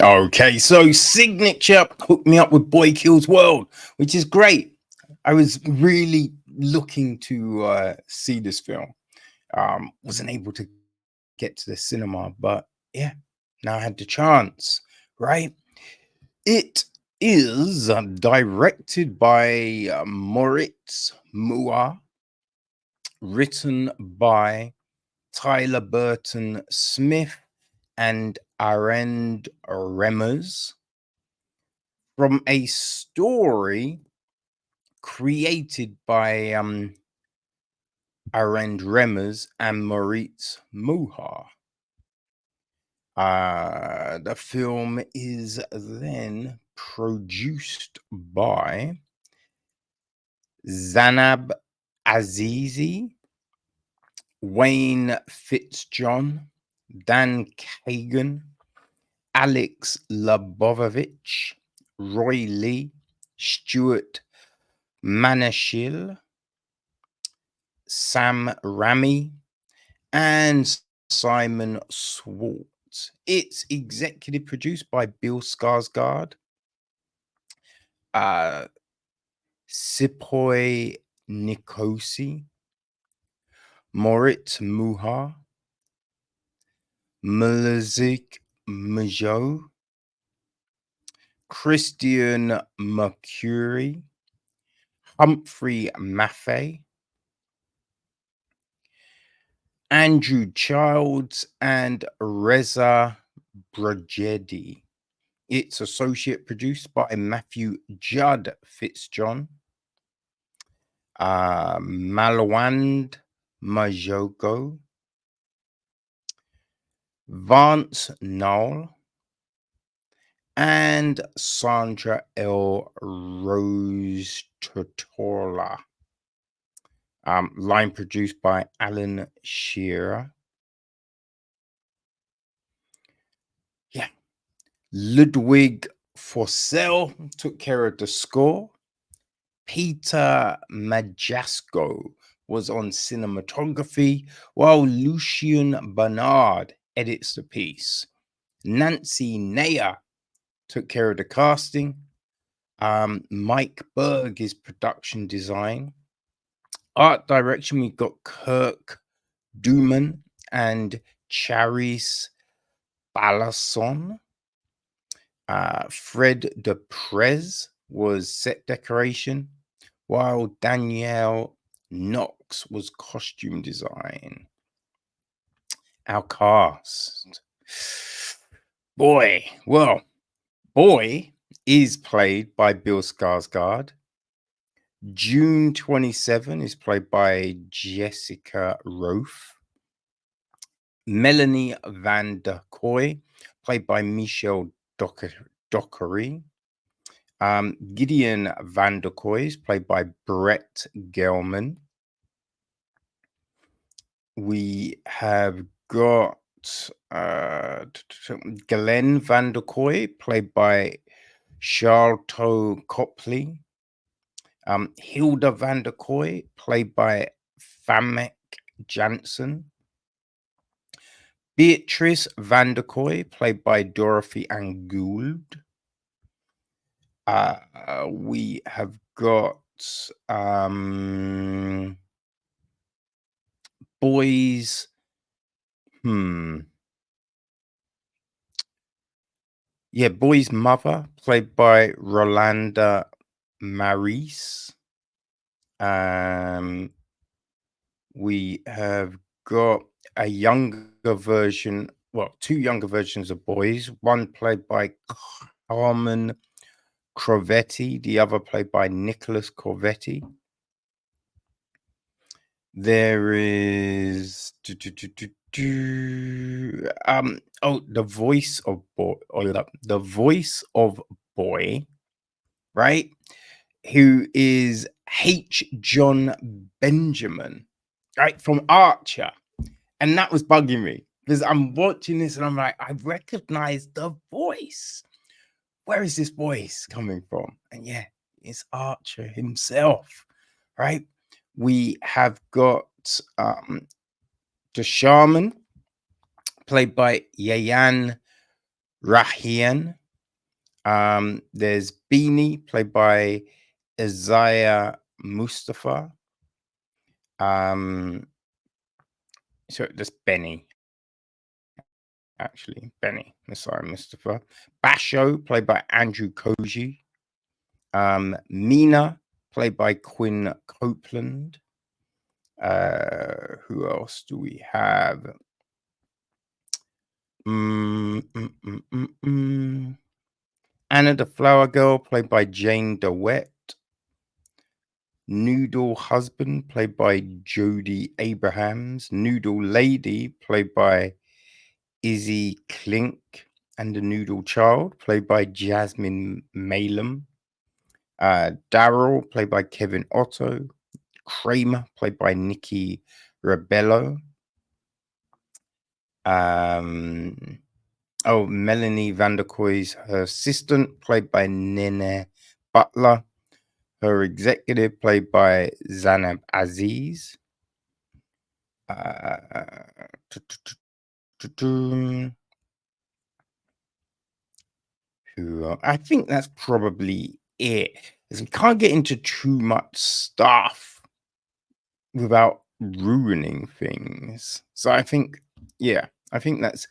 Okay, so Signature hooked me up with Boy Kills World, which is great. I was really looking to see this film. Wasn't able to get to the cinema, but yeah, now I had the chance, right? It is directed by Moritz Mohr, written by Tyler Burton Smith and Arend Remmers, from a story created by Arend Remmers and Moritz Mohr. The film is then produced by Zanab Azizi, Wayne Fitzjohn, Dan Kagan, Alex Labovovich, Roy Lee, Stuart Manashil, Sam Rami, and Simon Swartz. It's executive produced by Bill Skarsgård, uh, Sipoy Nikosi, Moritz Mohr, Mlazik Majo, Christian Mercury, Humphrey Maffei, Andrew Childs, and Reza Brajedi. It's associate produced by Matthew Judd Fitzjohn, Malwand Majogo, Vance Null, and Sandra L. Rose Tortola. Line produced by Alan Shearer. Yeah. Ludwig Forsell took care of the score. Peter Majasko was on cinematography, while Lucian Bernard edits the piece. Nancy Nayer took care of the casting. Mike Berg is production design. Art direction, we've got Kirk Duman and Charis Balasson. Fred Deprez was set decoration, while Danielle Knox was costume design. Our cast. Boy is played by Bill Skarsgård. June 27 is played by Jessica Roth. Melanie Van Der Koy, played by Michelle Dockery. Gideon Van Der Koy is played by Brett Gelman. We have got Glenn Van Der Koy, played by Charlton Copley. Hilda Van Der Koy, played by Famke Janssen. Beatrice Van Der Koy, played by Dorothy Ann Gould. We have got boys. Boy's mother, played by Rolanda Maris. We have got a younger version, two younger versions of boys. One played by Carmen Crovetti, the other played by Nicholas Corvetti. There is the voice of boy, the voice of boy, right? Who is Jon Benjamin, right, from Archer. And that was bugging me because I'm watching this and I'm like, I recognize the voice. Where is this voice coming from? And yeah, it's Archer himself, right? We have got the shaman, played by Yayan Ruhian. There's Beanie, played by Isaiah Mustafa. So that's Benny, actually. Benny, Messiah Mustafa. Basho, played by Andrew Koji. Mina, played by Quinn Copeland. Who else do we have? Anna the Flower Girl, played by Jane DeWitt. Noodle Husband, played by Jodie Abrahams. Noodle Lady, played by Izzy Klink. And the Noodle Child, played by Jasmine Malum. Daryl, played by Kevin Otto. Kramer, played by Nikki Rebello. Melanie Van Der Koy's her assistant, played by Nene Butler. Her executive, played by Zanab Aziz. I think that's probably it. We can't get into too much stuff without ruining things. So I think that's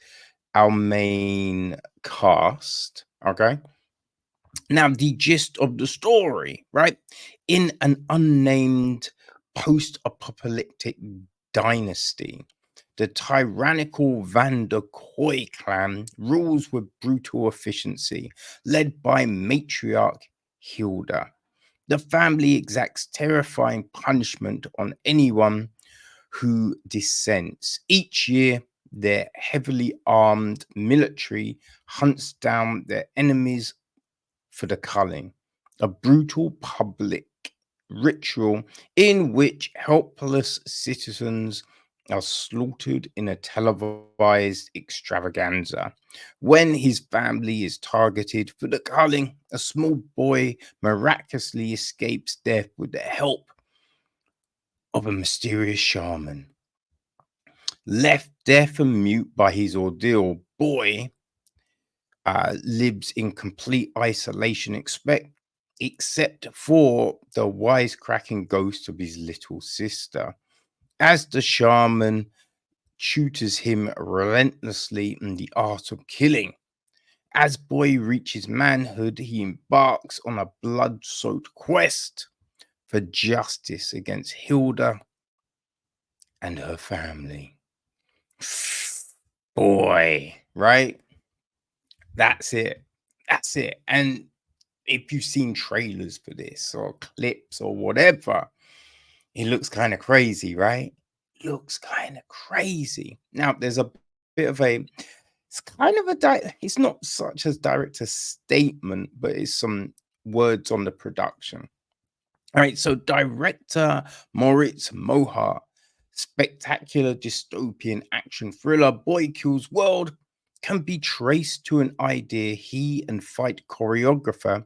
our main cast. Okay. Now, the gist of the story, right? In an unnamed post-apocalyptic dynasty, the tyrannical Van Der Koy clan rules with brutal efficiency, led by matriarch Hilda. The family exacts terrifying punishment on anyone who dissents. Each year, their heavily armed military hunts down their enemies for the culling, a brutal public ritual in which helpless citizens are slaughtered in a televised extravaganza. When his family is targeted for the culling, a small boy miraculously escapes death with the help of a mysterious shaman. Left deaf and mute by his ordeal, Boy lives in complete isolation, except for the wisecracking ghost of his little sister. As the shaman tutors him relentlessly in the art of killing. As Boy reaches manhood, he embarks on a blood-soaked quest for justice against Hilda and her family. Boy, right? That's it. That's it. And if you've seen trailers for this or clips or whatever, it looks kind of crazy, right? Looks kind of crazy. Now, there's a bit of it's kind of it's not such as direct a statement, but it's some words on the production. All right, so director Moritz Mohr, spectacular dystopian action thriller Boy Kills World can be traced to an idea he and fight choreographer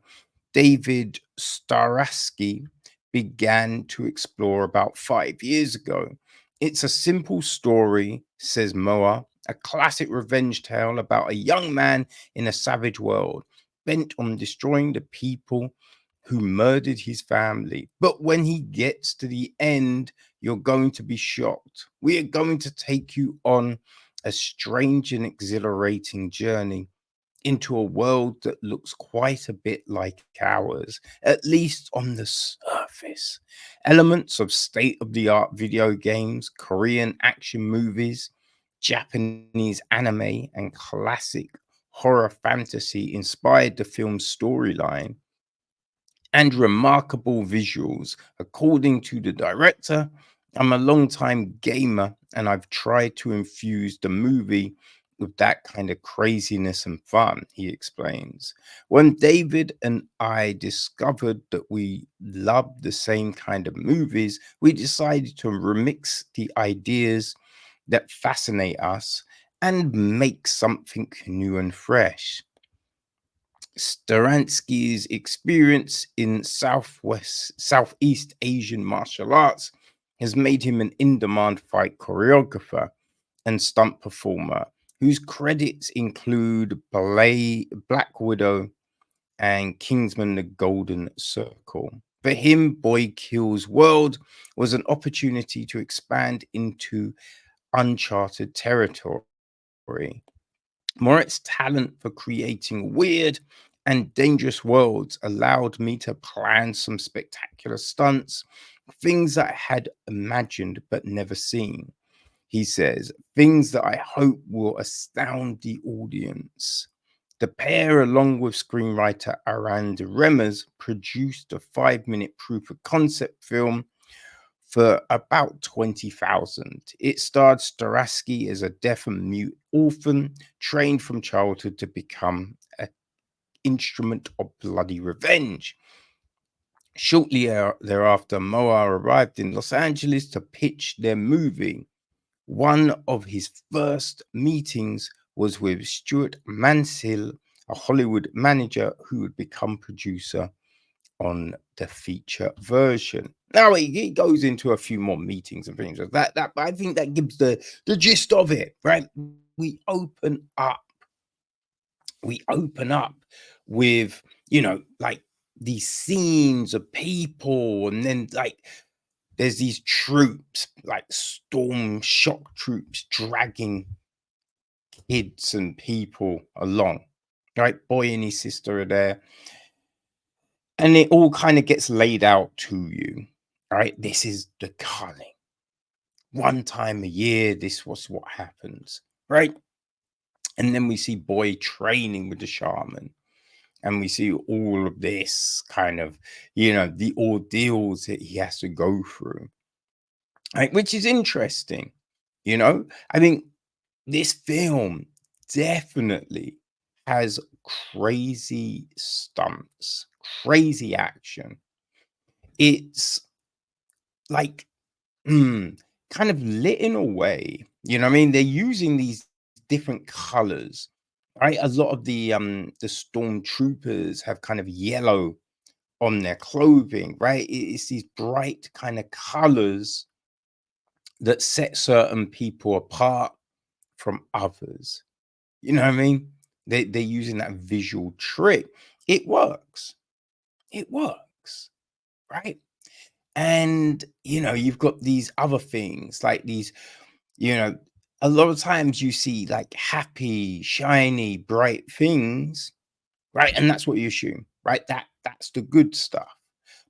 David Starasky began to explore about 5 years ago. It's a simple story, says Moa, a classic revenge tale about a young man in a savage world, bent on destroying the people who murdered his family. But when he gets to the end, you're going to be shocked. We are going to take you on a strange and exhilarating journey into a world that looks quite a bit like ours, at least on the surface. Elements of state-of-the-art video games, Korean action movies, Japanese anime, and classic horror fantasy inspired the film's storyline, and remarkable visuals. According to the director, I'm a long-time gamer and I've tried to infuse the movie with that kind of craziness and fun, he explains. When David and I discovered that we loved the same kind of movies, we decided to remix the ideas that fascinate us and make something new and fresh. Staransky's experience in Southeast Asian martial arts has made him an in-demand fight choreographer and stunt performer whose credits include Black Widow and Kingsman: The Golden Circle. For him, Boy Kills World was an opportunity to expand into uncharted territory. Moritz's talent for creating weird and dangerous worlds allowed me to plan some spectacular stunts, things that I had imagined but never seen. He says, things that I hope will astound the audience. The pair, along with screenwriter Arend Remmers, produced a 5-minute proof of concept film for about 20,000. It starred Starasky as a deaf and mute orphan trained from childhood to become an instrument of bloody revenge. Shortly thereafter, Mohr arrived in Los Angeles to pitch their movie. One of his first meetings was with Stuart Mansell, a Hollywood manager who would become producer on the feature version. Now he goes into a few more meetings and things like that. But I think that gives the gist of it, right? We open up with, like these scenes of people, and then like there's these troops, like storm shock troops, dragging kids and people along. Right, Boy and his sister are there, and it all kind of gets laid out to you. Right, this is the culling. One time a year, this was what happens. Right, and then we see Boy training with the shaman, and we see all of this kind of, the ordeals that he has to go through. Right, which is interesting. I think this film definitely has crazy stunts, crazy action. It's like kind of lit in a way. You know what I mean? They're using these different colors. Right? A lot of the stormtroopers have kind of yellow on their clothing, right? It's these bright kind of colors that set certain people apart from others. You know what I mean? They're using that visual trick. It works. It works, right? And you've got these other things like these, you know, a lot of times you see like happy, shiny, bright things, right? And that's what you assume, right? That's the good stuff.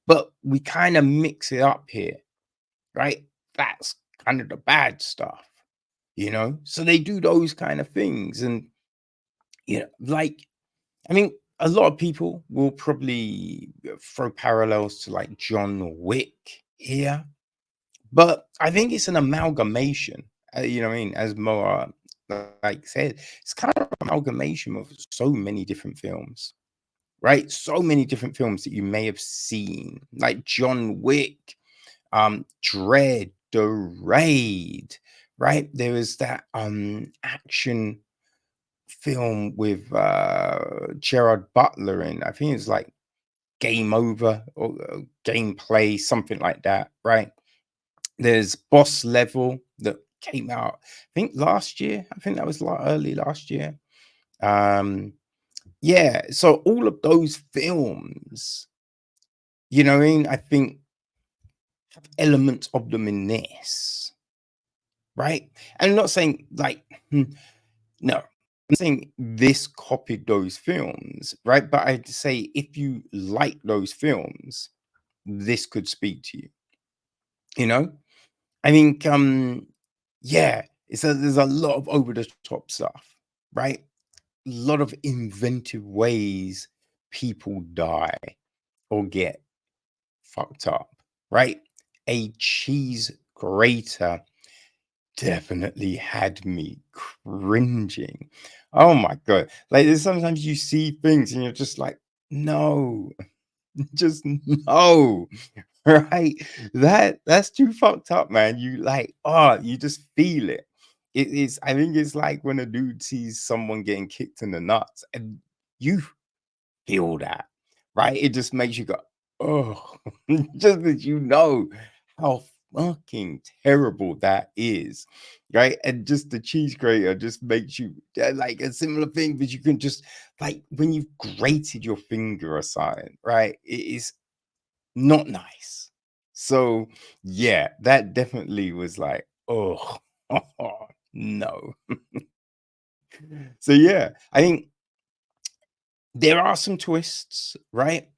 But we kind of mix it up here, right? That's kind of the bad stuff. So they do those kind of things. And like, I mean, a lot of people will probably throw parallels to like John Wick here, but I think it's an amalgamation. You know what I mean? As Moa like said, it's kind of an amalgamation of so many different films, right? So many different films that you may have seen, like John Wick, Dread, The Raid, right? There was that action film with Gerard Butler in. I think it's like Game Over or Gameplay, something like that, right? There's Boss Level that came out, I think last year. I think that was like early last year. Yeah, so all of those films, you know what I mean? I think have elements of them in this, right? And I'm not saying like, no, I'm saying this copied those films, right? But I'd say if you like those films, this could speak to you. You know, I think, yeah, there's a lot of over the top stuff, right? A lot of inventive ways people die or get fucked up, right? A cheese grater definitely had me cringing. Oh my god. Like there's sometimes you see things and you're just like, no, just no. Right? That's too fucked up, man. You like, you just feel it. It is, I think it's like when a dude sees someone getting kicked in the nuts and you feel that, right? It just makes you go, oh, just that how fucking terrible that is, right? And just the cheese grater just makes you like a similar thing, but you can just like when you've grated your finger or something, right? It is not nice. So yeah, that definitely was like, oh, no. So yeah, I think there are some twists, right?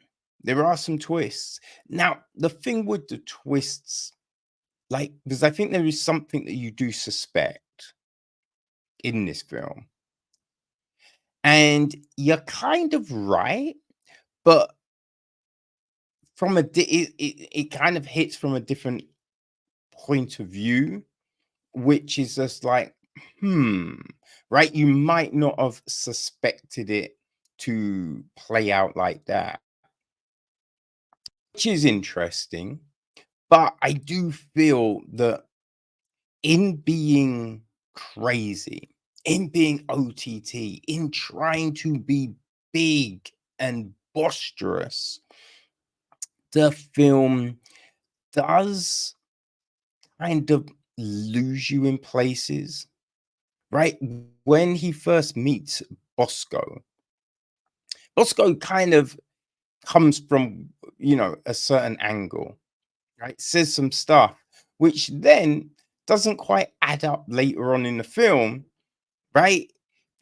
There are some twists. Now, the thing with the twists, like, because I think there is something that you do suspect in this film, and you're kind of right, but from it kind of hits from a different point of view, which is just like, hmm, right? You might not have suspected it to play out like that, which is interesting. But I do feel that in being crazy, in being OTT, in trying to be big and boisterous, the film does kind of lose you in places, right? When he first meets Bosco, Bosco kind of comes from, a certain angle, right? Says some stuff, which then doesn't quite add up later on in the film, right?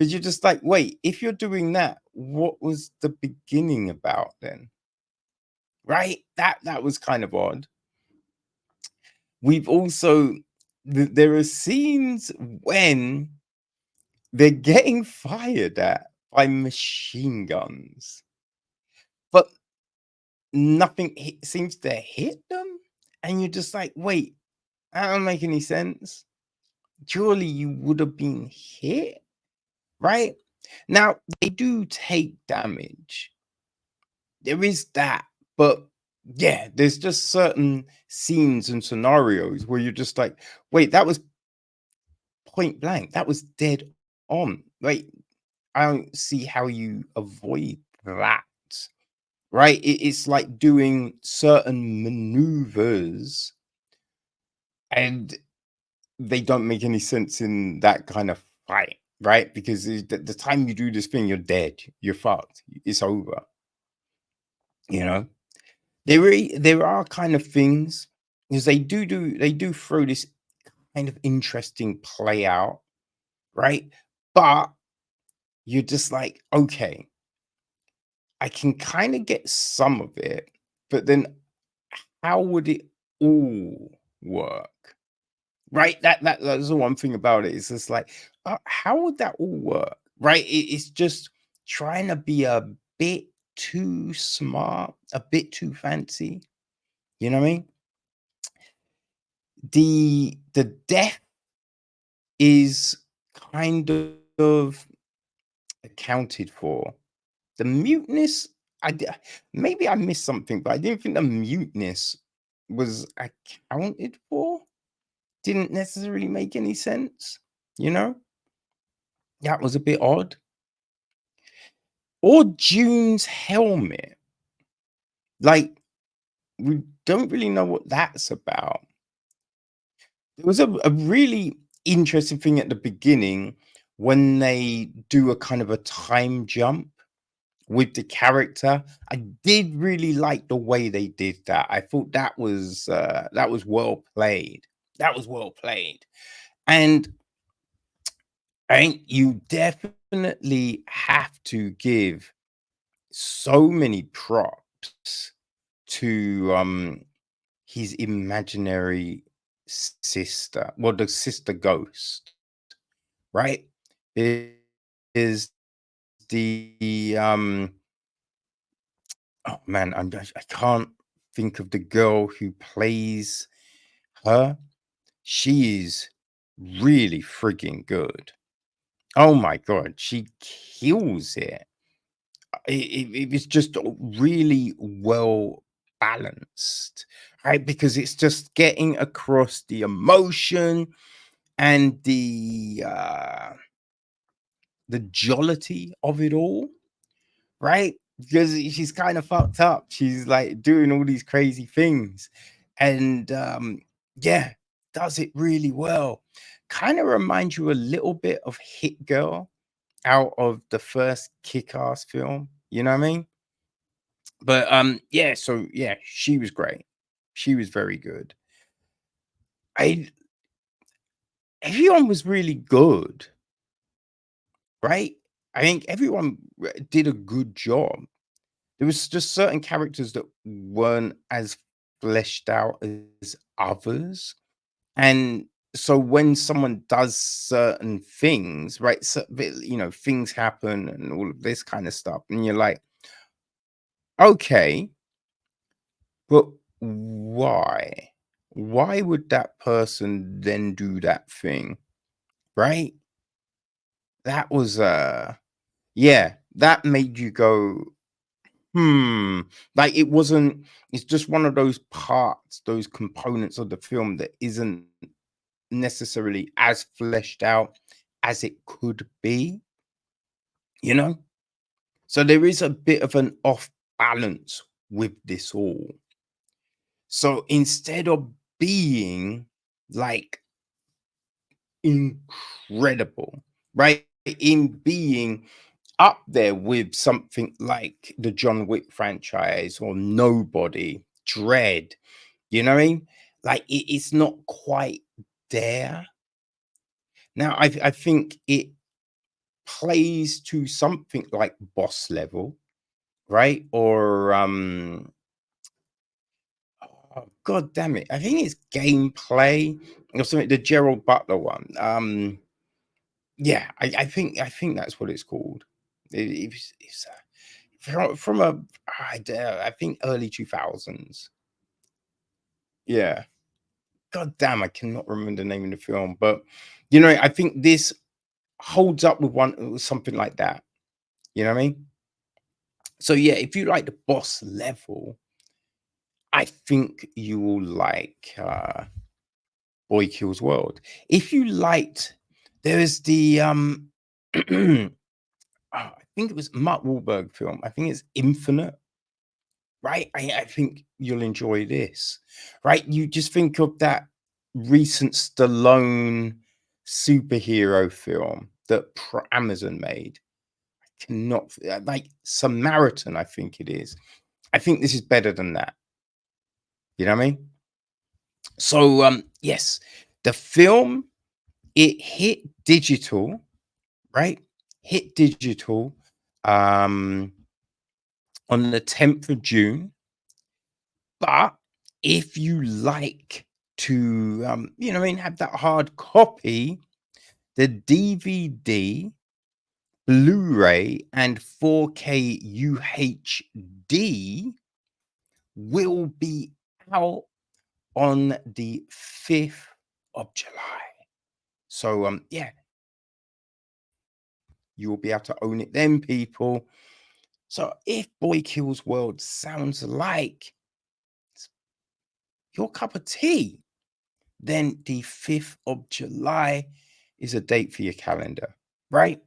But you're just like, wait, if you're doing that, what was the beginning about then? Right? That was kind of odd. We've also there are scenes when they're getting fired at by machine guns, but nothing seems to hit them. And you're just like, wait, that don't make any sense. Surely you would have been hit, right? Now, they do take damage. There is that, but yeah, there's just certain scenes and scenarios where you're just like, wait, that was point blank. That was dead on. Like, I don't see how you avoid that, right? It's like doing certain maneuvers and they don't make any sense in that kind of fight, right? Because the time you do this thing, you're dead. You're fucked. It's over. You know, there are kind of things because they do throw this kind of interesting play out, right? But you're just like, okay, I can kind of get some of it, but then how would it all work? Right? That's the one thing about it. It's just like, how would that all work? Right? It's just trying to be a bit too smart, a bit too fancy. You know what I mean? The death is kind of accounted for. The muteness, maybe I missed something, but I didn't think the muteness was accounted for. Didn't necessarily make any sense, you know? That was a bit odd. Or June's helmet. Like, we don't really know what that's about. There was a really interesting thing at the beginning when they do a kind of a time jump with the character. I did really like the way they did that. I thought that was well played. That was well played. And I think you definitely have to give so many props to his imaginary sister, well, the sister ghost, right? Is the oh man, I can't think of the girl who plays her. She is really frigging good. Oh my god, she kills it. It was just really well balanced, right? Because it's just getting across the emotion and the jollity of it all, right? Because she's kind of fucked up. She's like doing all these crazy things, and Yeah, does it really well. Kind of reminds you a little bit of Hit Girl out of the first Kick-Ass film, you know what I mean? But, yeah, so, yeah, she was great. She was very good. I Everyone was really good, right? I think everyone did a good job. There was just certain characters that weren't as fleshed out as others, and so when someone does certain things, right, things happen and all of this kind of stuff, and you're like, "Okay, but why? Why would that person then do that thing?" Right? That was, yeah, that made you go, "Hmm." Like, it's just one of those parts, those components of the film that isn't necessarily as fleshed out as it could be, you know? So there is a bit of an off balance with this all. So instead of being like incredible, right? In being up there with something like the John Wick franchise or Nobody, Dread, you know what I mean? Like it's not quite there. Now I think it plays to something like boss level, right? Or oh, god damn it, I think it's gameplay or something. The Gerald Butler one. Yeah, I think that's what it's called. It's from a I think early 2000s. Yeah. God damn, I cannot remember the name of the film, but I think this holds up with something like that. You know what I mean? So yeah, if you like the boss level, I think you will like Boy Kills World. If you liked, there is the I think it was Mark Wahlberg film. I think it's Infinite, right? I think you'll enjoy this, right? You just think of that recent Stallone superhero film that Amazon made. Cannot like Samaritan, I think it is. I think this is better than that. You know what I mean? So yes, the film, it hit digital, right? Hit digital um on the 10th of June. But if you like to what I mean, have that hard copy, the DVD, Blu-ray, and 4K UHD will be out on the 5th of July. So yeah, you will be able to own it then, people. So if Boy Kills World sounds like your cup of tea, then the 5th of July is a date for your calendar, right?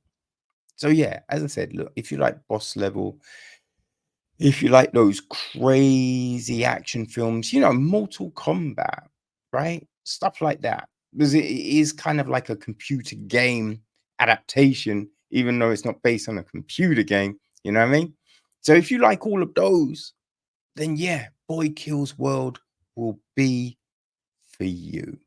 So yeah, as I said, look, if you like boss level, if you like those crazy action films, Mortal Kombat, right? Stuff like that. Because it is kind of like a computer game adaptation, even though it's not based on a computer game. You know what I mean? So if you like all of those, then yeah, Boy Kills World will be for you.